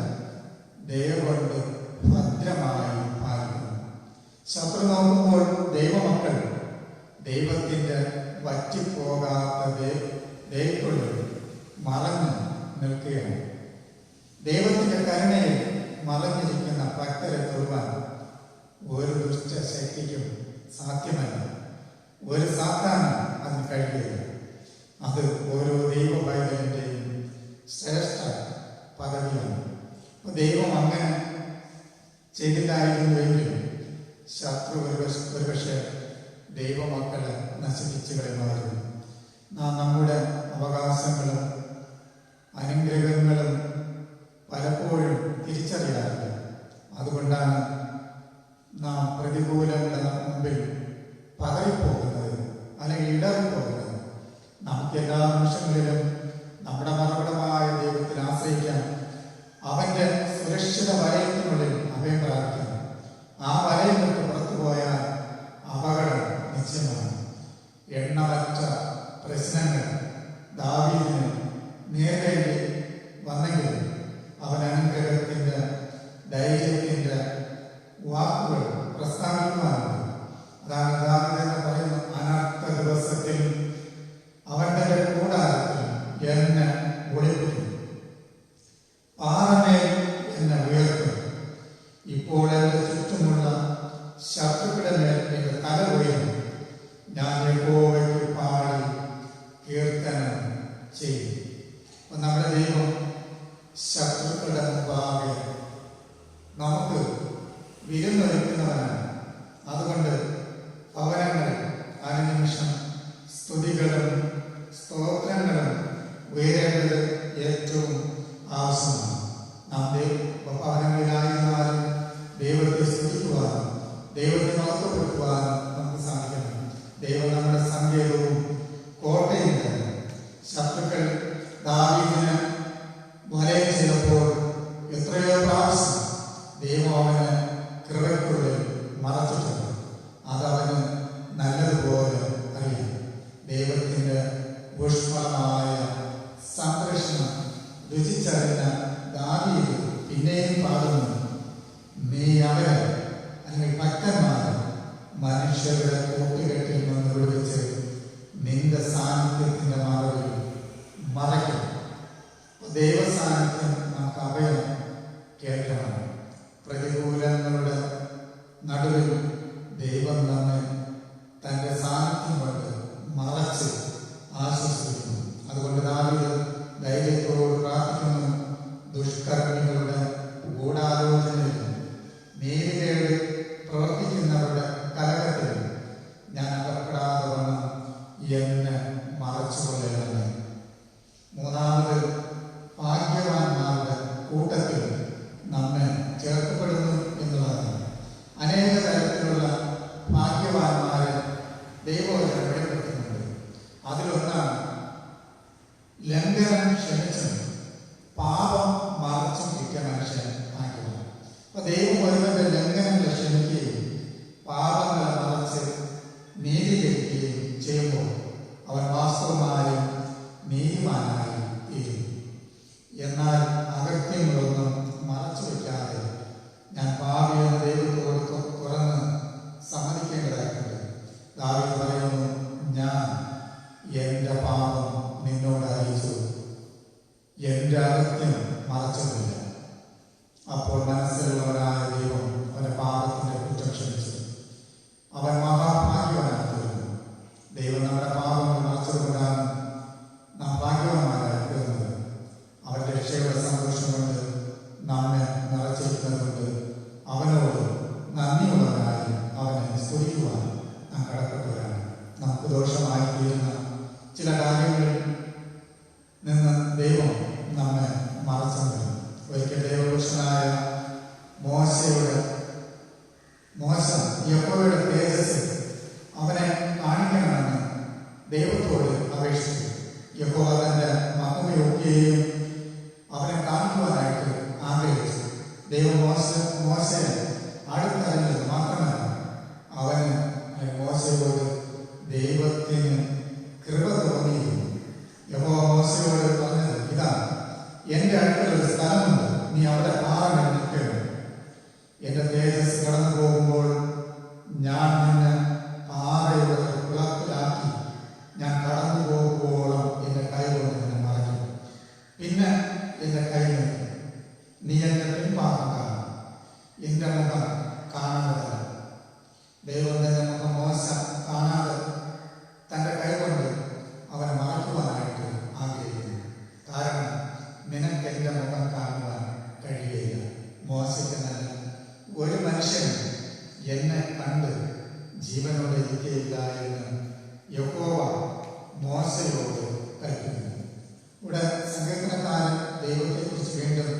ദയ കൊണ്ട് ഭദ്രമായി പാലിക്കുന്നു. ശത്രു നോക്കുമ്പോൾ ദൈവമക്കൾ ദൈവത്തിൻ്റെ വറ്റിപ്പോകാത്ത ദയക്കുള്ളിൽ മറഞ്ഞു നിൽക്കുകയാണ്. ദൈവത്തിൻ്റെ കരുണയിൽ മറഞ്ഞിരിക്കുന്ന ഭക്തരെ തൊടുവാൻ ഒരു ദുഷ്ടശക്തിക്കും സാധ്യമല്ല. ഒരു സാത്താനും അതിന് കഴിയുകയില്ല. അത് ഓരോ ദൈവ പൈതലിൻ്റെയും ശ്രേഷ്ഠ പദവിയാണ്. അപ്പോൾ ദൈവം അങ്ങനെ ചെയ്തില്ലായിരുന്നുവെങ്കിൽ ശത്രു ഒരുപക്ഷെ ദൈവമക്കളെ നശിപ്പിച്ചു കളയുമായിരുന്നു. നാം നമ്മുടെ അവകാശങ്ങളും അനുഗ്രഹങ്ങളും പലപ്പോഴും തിരിച്ചറിയാറില്ല. അതുകൊണ്ടാണ് നാം പ്രതികൂലങ്ങളുടെ മുമ്പിൽ പതറിപ്പോകുന്നത്, അല്ലെങ്കിൽ ഇടറിപ്പോകുന്നത്. നമുക്ക് എല്ലാ നിമിഷങ്ങളിലും നമ്മുടെ മറുപടമായ ദൈവത്തിൽ ആശ്രയിക്കാൻ, അവന്റെ സുരക്ഷിത വലയത്തിനുള്ളിൽ അഭയം പ്രാപിക്കാം. ആ വലയിൽ നിന്ന് പുറത്തു പോയാൽ അപകടം നിശ്ചയമാണ്. എണ്ണമറ്റ പ്രശ്നങ്ങൾ ദാവീദിന് നേരിടേണ്ടി വന്നെങ്കിൽ അവൻ അനുഗ്രഹത്തിന്റെ, ധൈര്യത്തിന്റെ വാക്കുകൾ പ്രസ്താവിക്കുവാനുണ്ട്. അതാണ് ദാവീദ് പറയുന്ന, അനർത്ഥ ദിവസത്തിൽ അവന്റെ കൂടാരത്തിൽ എന്നെ ഒളിപ്പിക്കും, പാറമേൽ എന്നെ ഉയർത്തും. ഇപ്പോൾ എന്റെ ചുറ്റുമുള്ള ശത്രുക്കളുടെ മേൽ എന്റെ തല ഉയരും. ഞാൻ യഹോവയ്ക്ക് പാടി കീർത്തനം ചെയ്യും. അപ്പൊ നമ്മുടെ ദൈവം ശത്രുക്കളുടെ മുമ്പാകെ നമുക്ക് വിരുന്നൊരുക്കുന്നവനാണ്. അതുകൊണ്ട് ഭവനങ്ങളിൽ അനുനിമിഷം സ്തുതികളും സ്തോത്രങ്ങളും ഉയരേണ്ടത് ഏറ്റവും ആവശ്യമാണ്. നാം ഭവനങ്ങളിലായിരുന്നാലും ദൈവത്തെ സ്തുതിക്കുവാനും ദൈവത്തെ മഹത്വപ്പെടുത്തുവാനും നമുക്ക് സാധിക്കണം. ദൈവം നമ്മുടെ സങ്കേതവും കോട്ടയും തന്നെ. ശത്രുക്കൾ ദാവീദിന് വലയം ചെയ്തപ്പോൾ എത്രയോ പ്രാവശ്യം ദൈവം അവന് കൃപയ്ക്കുള്ളിൽ മറച്ചിട്ടുണ്ട്. അതവന് നല്ലതുപോലെ അറിയാം. ദൈവത്തിന്റെ ഊഷ്മളമായ സംരക്ഷണം രുചിച്ചറിഞ്ഞ ദാവീദ് പിന്നെയും പാടുന്നു, നീ അവരെ, അല്ലെങ്കിൽ ഭക്തന്മാരെ മനുഷ്യരുടെ കൂട്ടുകെട്ടിൽ നിന്ന് വിളിച്ച് നിന്റെ സാന്നിധ്യത്തിന്റെ മറവിൽ മറയ്ക്കും. ദൈവ സാന്നിധ്യം നമുക്ക് അഭയം കേൾക്കണം. പ്രതികൂലങ്ങളുടെ നടുവിൽ ദൈവം നമ്മെ തന്റെ സാന്നിധ്യം കൊണ്ട് മറച്ച് ആശ്വസിപ്പിക്കുന്നു. അതുകൊണ്ട് ദാവീദ് ധൈര്യത്തോട് പ്രാർത്ഥിക്കുന്നു, ദുഷ്കർമ്മികളുടെ ഗൂഢാലോചനയിലും നീതികേട് പ്രവർത്തിക്കുന്നവരുടെ കലകത്തിലും ഞാൻ അകപ്പെടാതെ വണ്ണം എന്നെ മറച്ചുകൊള്ളേണ്ടത്. മൂന്നാമത്, ഭാഗ്യവാന്മാരുടെ കൂട്ടത്തിൽ നമ്മെ ചേർക്കപ്പെടുന്നു എന്നുള്ളതാണ്. അനേക തരത്തിലുള്ള ഭാഗ്യവാന്മാരെ ദൈവവചനം വെളിപ്പെടുത്തുന്നുണ്ട്. അതിലൊന്നാണ് ലംഘനം ക്ഷമിച്ചും പാപം മറച്ചും കിട്ടിയ മനുഷ്യൻ ഭാഗ്യവാൻ. അപ്പൊ ദൈവം ഒരുവന്റെ ലംഘനങ്ങളെ ക്ഷമിക്കുകയും പാപങ്ങളെ മറച്ച് നീതീകരിക്കുകയും ചെയ്യുമ്പോൾ അവൻ വാസ്തവമായും നീതിമാനായി തീരും. എന്നാൽ അകൃത്യങ്ങളൊന്നും മറച്ചു വയ്ക്കാതെ ഞാൻ പാപിയെന്ന് ദൈവത്തോട് തുറന്ന് സമ്മതിക്കേണ്ടതായിട്ടുണ്ട്. ദാവീദ് പറയുന്നു, ഞാൻ എന്റെ പാപം നിന്നോട് അറിയിച്ചു, എന്റെ അകൃത്യം മറച്ചതില്ല. അപ്പോൾ മനസ്സിലുള്ളവനായ ദൈവം അവന്റെ പാപത്തിന്റെ കുറ്റം ക്ഷമിച്ചു. അവൻ മഹാഭാഗ്യവാനായി തീർന്നു. ദൈവം നമ്മുടെ പാപങ്ങൾ മറച്ചതുകൊണ്ടാണ് നാം ഭാഗ്യവാന്മാരായി തീർന്നത്. അവന്റെ രക്ഷയുടെ സന്തോഷം കൊണ്ട് നമ്മെ നിറച്ചിരിക്കുന്നതുകൊണ്ട് അവനോട് നന്ദിയുള്ളവനായി അവനെ സ്തുതിക്കുവാൻ നാം കടപ്പെട്ടവരാണ്. നമുക്ക് ദോഷമായി തീരുന്ന ചില കാര്യങ്ങളിൽ നിന്ന് ദൈവം നമ്മെ മറച്ചു. ഒരിക്കൽ ദൈവപുരുഷനായ മോശ യഹോവയുടെ തേജസ് അവനെ കാണിക്കണമെന്ന് ദൈവത്തോട് അപേക്ഷിച്ചു. യഹോവ തന്റെ മഹിമയൊക്കെയും അവനെ കാണിക്കുവാനായിട്ട് ആഗ്രഹിച്ചു. ദൈവം മോശയെ അടുത്തറിഞ്ഞത് മാത്രമല്ല, അവന് മോശയോട് ദൈവത്തിന് കൃപ തോന്നിയിരുന്നു. യഹോവ മോശയോട് പറഞ്ഞത് ഇതാ, എന്റെ അടുക്കൽ ഒരു സ്ഥലമുണ്ട്, നീ അവിടെ പാറമേൽ നിൽക്കണം. എന്റെ തേജസ് കടന്നു പോകുമ്പോൾ ഞാൻ നിന്നെ പാറയുടെ കുളത്തിലാക്കി ഞാൻ കടന്നു പോകുമ്പോളം എന്റെ കൈ കൊണ്ട് നിന്നെ മറയ്ക്കും. പിന്നെ എന്റെ കൈ നീക്കും. നീ എന്റെ പിൻഭാഗം കാണും, എന്റെ മുഖം കാണുന്നതല്ല. ദൈവം തന്നെ മുഖം മോശ കാണാതെ തന്റെ കൈ കൊണ്ട് അവനെ മറയ്ക്കുവാനായിട്ട് ആഗ്രഹിക്കുന്നു. കാരണം നിനക്ക് എൻ്റെ മുഖം കാണുവാൻ കഴിയുകയില്ല. മോശയ്ക്ക് നല്ല ഒരു മനുഷ്യൻ എന്നെ കണ്ട് ജീവനോടെ ഇരിക്കുകയില്ല എന്ന് യഹോവ മോശയോട് കൽപ്പിക്കുന്നു. ഇവിടെ സങ്കീർത്തനക്കാരൻ ദൈവത്തെക്കുറിച്ച് വീണ്ടും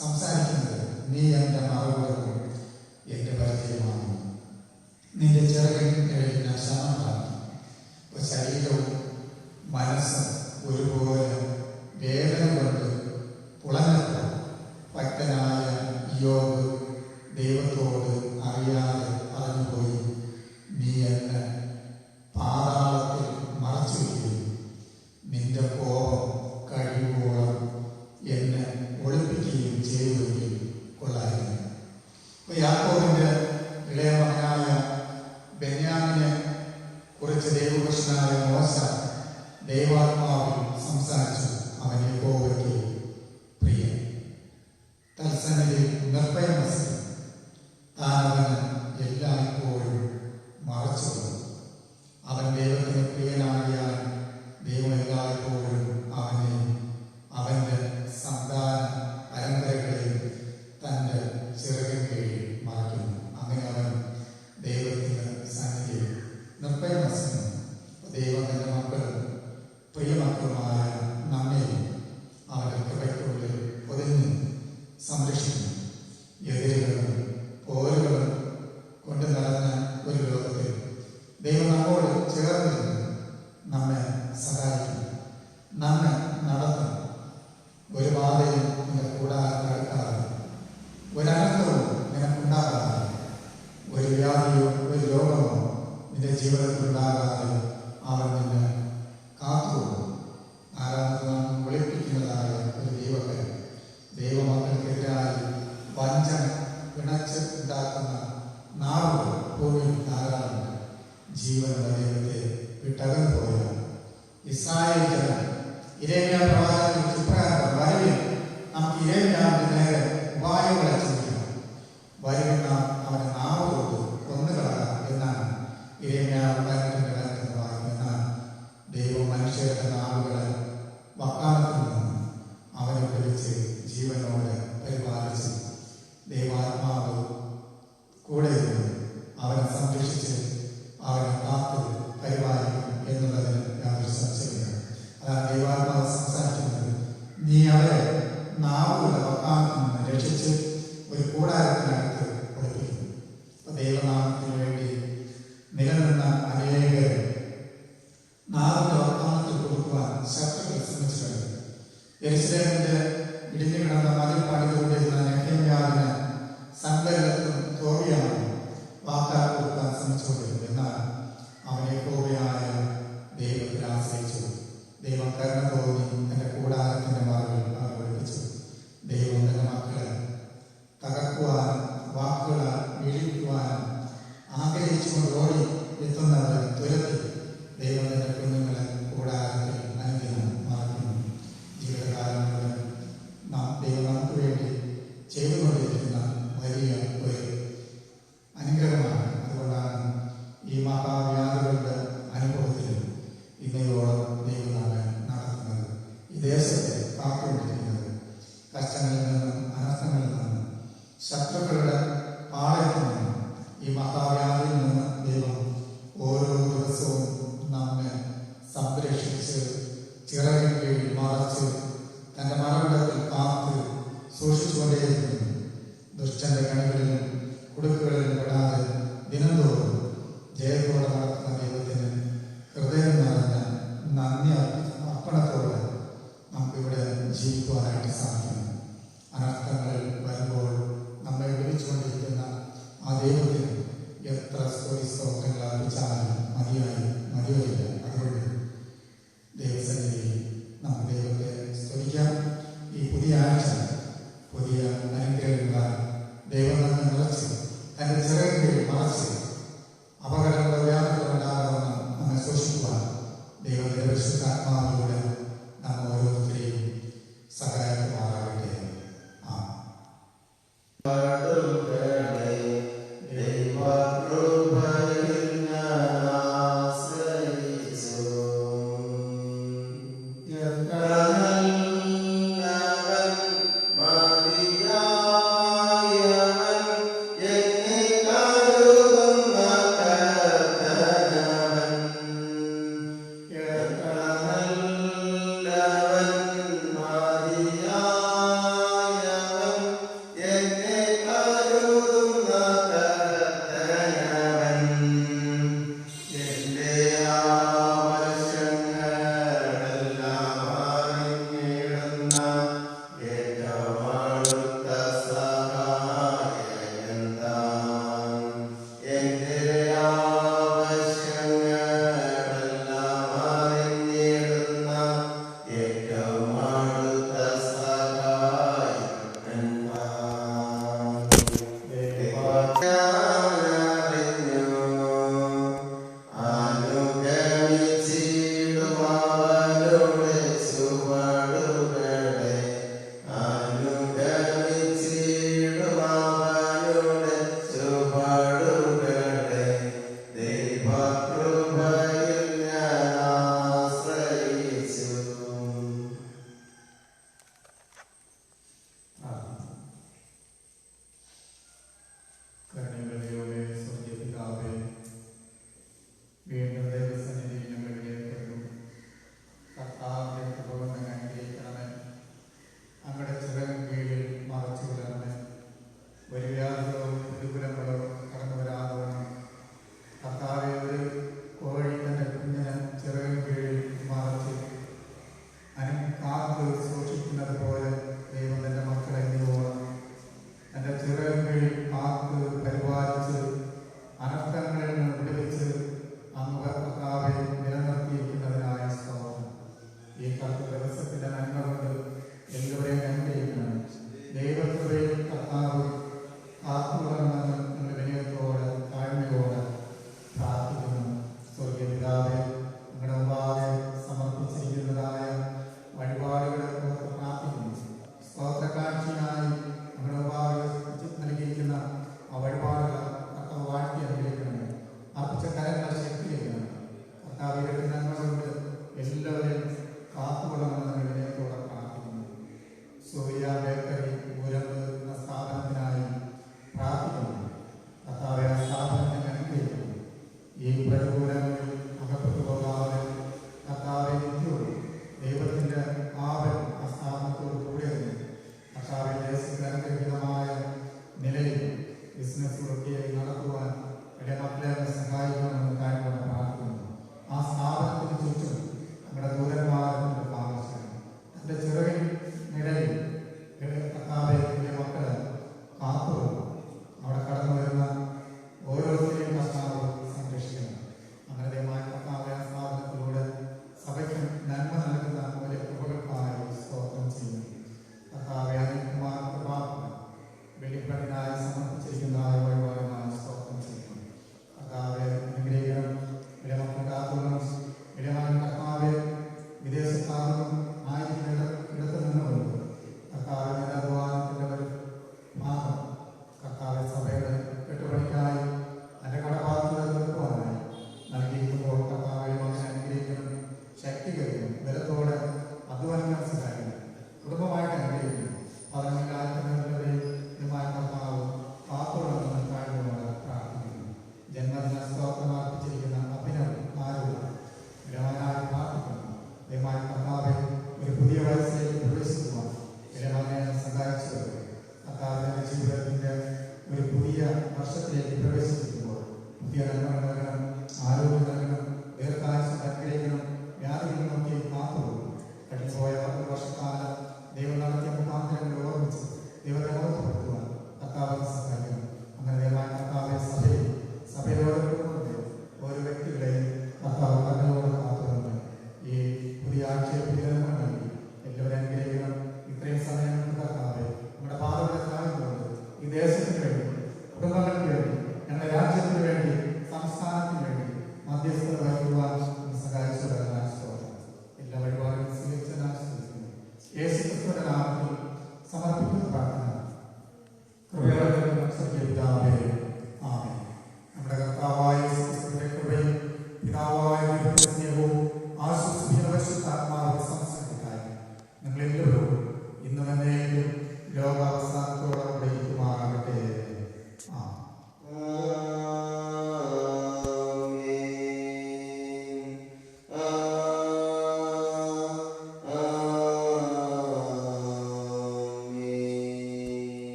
സംസാരിക്കുന്നത്, നീ എൻ്റെ മറവുകളും എൻ്റെ പരിചയമാണ്, നിന്റെ ചിറകിൻ കീഴിൽ ഞാൻ ശമനം പ്രാപിക്കും. ഇപ്പൊ ശരീരവും മനസ്സും ഒരുപോലെ വേദന കൊണ്ട് പുളഞ്ഞപ്പോൾ ഭക്തനായ യോബ് ദൈവത്തോട് അറിയാതെ പറഞ്ഞുപോയി, നീ എന്നെ പാതാളത്തിൽ മറച്ചു വയ്ക്കുകയും നിന്റെ കോപം കഴിയുമ്പോൾ എന്നെ ഒളിപ്പിക്കുകയും ചെയ്യുകയും കൊള്ളായിരുന്നു. ഇപ്പൊ യാക്കോബിന്റെ ഇളയ മകനായ ബെന്യാമിനെ കുറിച്ച് ദൈവപുരുഷനായ മോശ ദൈവാത്മാവിൽ സംസാരിച്ചു. അവൻ യഹോവയ്ക്ക് പ്രിയൻ, തത്സന്നിധി നിർഭയം വസിക്കും, താൻ അവന് എല്ലായ്പ്പോഴും മറച്ചു. അവൻ ദൈവത്തിന് പ്രിയനാകിയാൽ ദൈവം എല്ലായ്പ്പോഴും അവനെ അവന്റെ സന്താന പരമ്പരകളെയും തൻ്റെ ചിറകിൻ കീഴിൽ മറയ്ക്കുന്നു. അങ്ങനെ അവൻ ദൈവത്തിന് സന്നിധിയിൽ നിർഭയം വസിക്കുന്നു. ദൈവം തന്റെ മക്കളും പ്രിയമക്കളുമായ നമ്മെയും അവരുടെ കൃപയ്ക്കുള്ളിൽ പൊതിഞ്ഞ് സംരക്ഷിക്കുന്നു. എതിരുകളും പോരുകളും കൊണ്ട് നിറഞ്ഞ ഒരു ലോകത്തിൽ ദൈവം നമ്മോട് ചേർന്ന് നമ്മെ സഹായിക്കുന്നു, നമ്മെ നടത്തുന്നു. ഒരു ബാധയും നിന്റെ കൂടാതെ നടക്കാതെ, ഒരനർത്ഥവും നിനക്കുണ്ടാകാതെ, ഒരു വ്യാധിയോ ഒരു രോഗമോ നിന്റെ ജീവിതത്തിൽ ഉണ്ടാകാതെ അവൻ നിന്നെ കാത്തുകൊള്ളും. ആരാധന ഒളിപ്പിക്കുന്നതായ ഒരു ദൈവത്തെ ദൈവമക്കൾക്കെതിരായി വഞ്ചന പിണച്ച് ഉണ്ടാക്കുന്ന നാവുകൾ ഭൂമിയിൽ ധാരാളമുണ്ട്. ജീവനുള്ള ദൈവത്തെ വിട്ടകന്നു പോയ ഇസ്രായേൽ ജനം ഇരേമ്യാ പ്രവാചകൻ ഇപ്രകാരം, വരുവിൻ നമുക്ക് ഇരേമ്യാവിന്റെ നേരെ ഉപായങ്ങളെ ചിന്തിക്കാം, വരുവിൻ നാം അവന്റെ നാവ് കൊണ്ട് കൊന്നുകളയാം എന്നാണ് ഇരേമ്യാവ് 18 വായിക്കുന്ന. ദൈവം മനുഷ്യരുടെ നാവുകളെ വക്കാലത്തിൽ നിന്ന് അവനെ വിളിച്ച് ജീവനോടെ പരിപാലിച്ച് ദൈവാത്മാവ് കൂടെ അവനെ സംരക്ഷിച്ച് അവനെ കാത്ത് പരിപാലിക്കും എന്നുള്ളതിന് യാതൊരു സംശയമില്ല. അതാണ് ദൈവാത്മാവ് സംസാരിക്കുന്നത്. നീ അവരെ നാവുകളുടെ വക്കാലത്തിൽ നിന്ന് രക്ഷിച്ച് ഒരു കൂടാരത്തിനകത്ത് ഒളിപ്പിക്കുന്നു. അപ്പൊ ദൈവനാമത്തിന് വേണ്ടി നിലനിന്ന അനേകരെ നാവിന്റെ വക്കാലത്തിൽ കൊടുക്കുവാൻ ശത്രുക്കൾ ശ്രമിച്ചിട്ടുണ്ട്. യെരൂശലേമിന്റെ ഇടിഞ്ഞു കിടന്ന മതിൽ പണിതുകൊണ്ടിരുന്ന നെഹെമ്യാവിന് സങ്കടത്തും തോബിയാണ് വാക്കാൽ കൊടുക്കാൻ ശ്രമിച്ചുകൊണ്ടിരുന്നത്. എന്നാൽ അവനെ യഹോവയായ ദൈവത്തിൽ ആശ്രയിച്ചു. ദൈവം കരുണ തോന്നി തന്റെ കൂടാരത്തിന്റെ മറവിൽ അവർ ഒളിപ്പിച്ചു. ദൈവം തന്റെ മക്കളെ തകർക്കുവാനും വാക്കുകളാൽ വീഴിക്കുവാനും ആഗ്രഹിച്ചുകൊണ്ട് ഓടി എത്തുന്നവരെ തുരത്തി ദൈവം തന്റെ കുഞ്ഞുങ്ങളെ കൂടാരത്തിൽ അനുദിനം മറക്കുന്നു. ജീവിതകാലം മുഴുവൻ ദൈവം നമുക്ക് വേണ്ടി ചെയ്തുകൊണ്ടിരിക്കുന്ന വലിയ ഒരു അനുഗ്രഹമാണ്. അതുകൊണ്ടാണ് ഈ മഹാവ്യാധികളുടെ അനുഭവത്തിൽ ഇന്നയോളം ദൈവം നമ്മെ നടത്തുന്നത്, ഈ ദേശത്തെ കാത്തുകൊണ്ടിരിക്കുന്നത്. കഷ്ടങ്ങളിൽ നിന്നും അനർത്ഥങ്ങളിൽ നിന്നും ശത്രുക്കളുടെ പാളയത്തിൽ നിന്നും ഈ മഹാവ്യാധിയിൽ നിന്ന് ദൈവം ഓരോ ദിവസവും നമ്മെ സംരക്ഷിച്ച് ചിറകിൻ കീഴിൽ മറച്ച് തന്റെ മറവിടത്തിൽ കാത്ത് സൂക്ഷിച്ചുകൊണ്ടേയിരിക്കുന്നു. ദുഷ്ടന്റെ കണികളിലും കുടുക്കുകളിലും പെടാതെ ദിനംതോറും ജയത്തോടെ നടത്തുന്ന ദൈവത്തിന് ഹൃദയം നിറഞ്ഞ നന്ദി അർപ്പണത്തോടെ നമുക്കിവിടെ ജീവിക്കുവാനായിട്ട് സാധിക്കുന്നു. അനർത്ഥങ്ങളിൽ വരുമ്പോൾ നമ്മെ വിളിച്ചുകൊണ്ടിരിക്കുന്ന ആ ദൈവത്തിന് എത്ര സ്തോത്രങ്ങൾ അർപ്പിച്ചാലും മതിയായില്ല. അതുകൊണ്ട് ദൈവസന്നിധിയിൽ നമുക്ക് ദൈവത്തെ സ്തുതിക്കാം. ഈ പുതിയ ആഴ്ച പുതിയ അനുഗ്രഹങ്ങളാൽ ദൈവം നമ്മെ നിറച്ച് തന്റെ ചിറകിൽ മറച്ച് അപകടങ്ങളോ വ്യാധികളോ ഉണ്ടാകാമെന്ന് നമ്മെ സൂക്ഷിക്കുവാൻ ദൈവത്തിന്റെ പരിശുദ്ധാത്മാവിലൂടെ നാം ഓരോരുത്തരെയും സഹായിക്കുമാറാകട്ടെ. ആ തമ്പുരാന്റെ